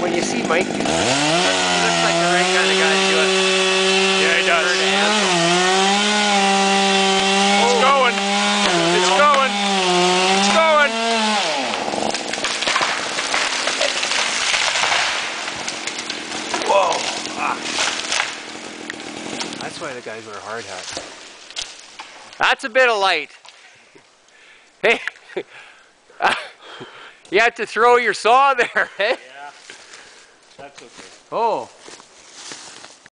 when you see Mike, he looks like the right kind of guy to do it. Yeah, he does. It's Oh. going. It's going. It's going. Whoa. Ah. That's why the guys wear hard hats. That's a bit of light. Hey, you have to throw your saw there, eh? Yeah, that's okay. Oh.